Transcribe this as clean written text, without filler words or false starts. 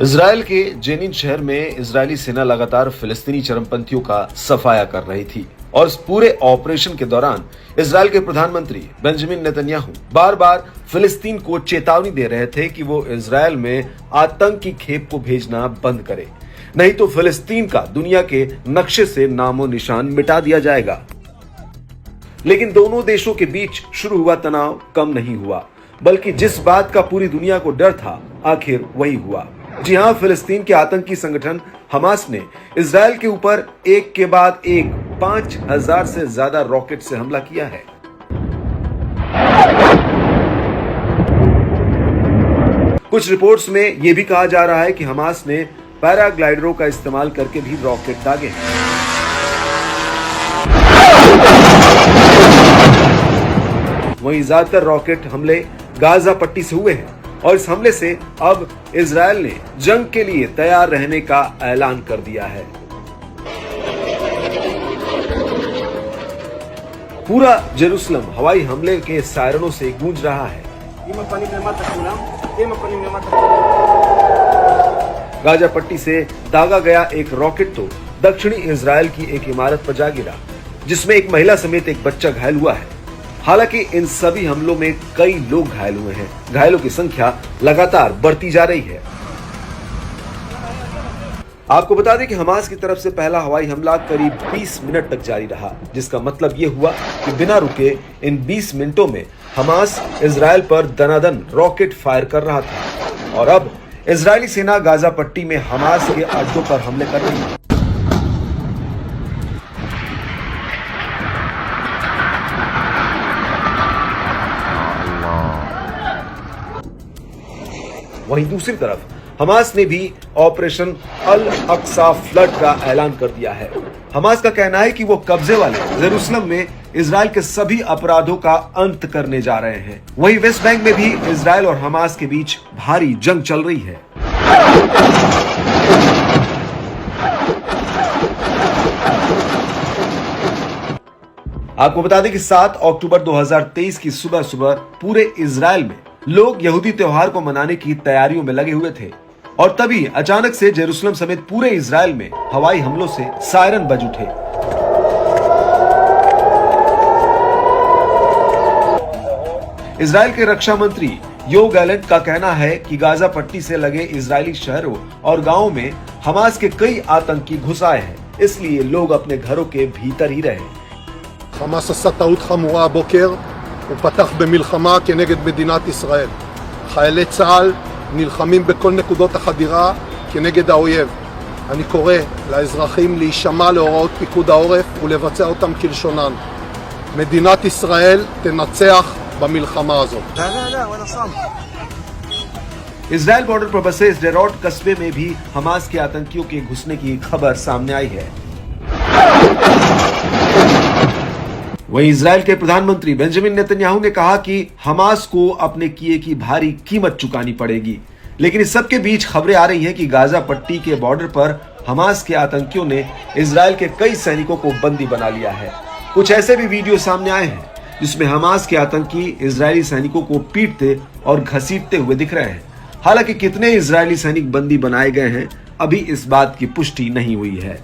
Israel के Zenin शहर में इजरायली सेना लगातार फिलिस्तीनी चरमपंथियों का सफाया कर रही थी और इस पूरे ऑपरेशन के दौरान इजराइल के प्रधानमंत्री बेंजामिन नेतन्याहू बार बार फिलिस्तीन को चेतावनी दे रहे थे कि वो इजराइल में आतंकी खेप को भेजना बंद करे, नहीं तो फिलिस्तीन का दुनिया के नक्शे से नामो निशान मिटा दिया जाएगा। लेकिन दोनों देशों के बीच शुरू हुआ तनाव कम नहीं हुआ, बल्कि जिस बात का पूरी दुनिया को डर था आखिर वही हुआ। जी हां, फिलिस्तीन के आतंकी संगठन हमास ने इजराइल के ऊपर एक के बाद एक 5000 से ज्यादा रॉकेट से हमला किया है। कुछ रिपोर्ट्स में यह भी कहा जा रहा है कि हमास ने पैराग्लाइडरों का इस्तेमाल करके भी रॉकेट दागे हैं। वहीं ज्यादातर रॉकेट हमले गाजा पट्टी से हुए हैं और इस हमले से अब इजराइल ने जंग के लिए तैयार रहने का ऐलान कर दिया है। पूरा जेरूसलम हवाई हमले के सायरनों से गूंज रहा है। गाजा पट्टी से दागा गया एक रॉकेट तो दक्षिणी इजराइल की एक इमारत पर जा गिरा, जिसमें एक महिला समेत एक बच्चा घायल हुआ है। हालांकि इन सभी हमलों में कई लोग घायल हुए हैं। घायलों की संख्या लगातार बढ़ती जा रही है। आपको बता दें कि हमास की तरफ से पहला हवाई हमला करीब 20 मिनट तक जारी रहा, जिसका मतलब यह हुआ कि बिना रुके इन 20 मिनटों में हमास इजराइल पर दनादन रॉकेट फायर कर रहा था और अब इजरायली सेना गाजा पट्टी में हमास के अड्डों पर हमले कर रही है। वहीं दूसरी तरफ हमास ने भी ऑपरेशन अल अक्सा फ्लड का ऐलान कर दिया है। हमास का कहना है कि वो कब्जे वाले जेरूसलम में इजराइल के सभी अपराधों का अंत करने जा रहे हैं। वहीं वेस्ट बैंक में भी इजराइल और हमास के बीच भारी जंग चल रही है। आपको बता दें कि 7 अक्टूबर 2023 की सुबह सुबह पूरे इजराइल में लोग यहूदी त्योहार को मनाने की तैयारियों में लगे हुए थे और तभी अचानक से जेरूसलम समेत पूरे इजराइल में हवाई हमलों से सायरन बज उठे। इजराइल के रक्षा मंत्री योव गैलेंट का कहना है कि गाजा पट्टी से लगे इजरायली शहरों और गांवों में हमास के कई आतंकी घुस आए हैं, इसलिए लोग अपने घरों के भीतर ही रहे। חמאס עשה טעות חמורה הבוקר, הוא פתח במלחמה כנגד מדינת ישראל. חיילי צה"ל נלחמים בכל נקודות החדירה כנגד האויב. אני קורא לאזרחים להישמע להוראות פיקוד העורף ולבצע אותם כלשונן. מדינת ישראל תנצח במלחמה הזאת. इजराइल बॉर्डर पर बसे स्डेरोट कस्बे में भी हमास के आतंकियों के घुसने की खबर सामने आई है। वहीं इजराइल के प्रधानमंत्री बेंजामिन नेतन्याहू ने कहा कि हमास को अपने किए की भारी कीमत चुकानी पड़ेगी। लेकिन इस सब के बीच खबरें आ रही हैं कि गाजा पट्टी के बॉर्डर पर हमास के आतंकियों ने इजराइल के कई सैनिकों को बंदी बना लिया है। कुछ ऐसे भी वीडियो सामने आए हैं जिसमें हमास के आतंकी इजरायली सैनिकों को पीटते और घसीटते हुए दिख रहे हैं। हालांकि कितने इजरायली सैनिक बंदी बनाए गए हैं, अभी इस बात की पुष्टि नहीं हुई है।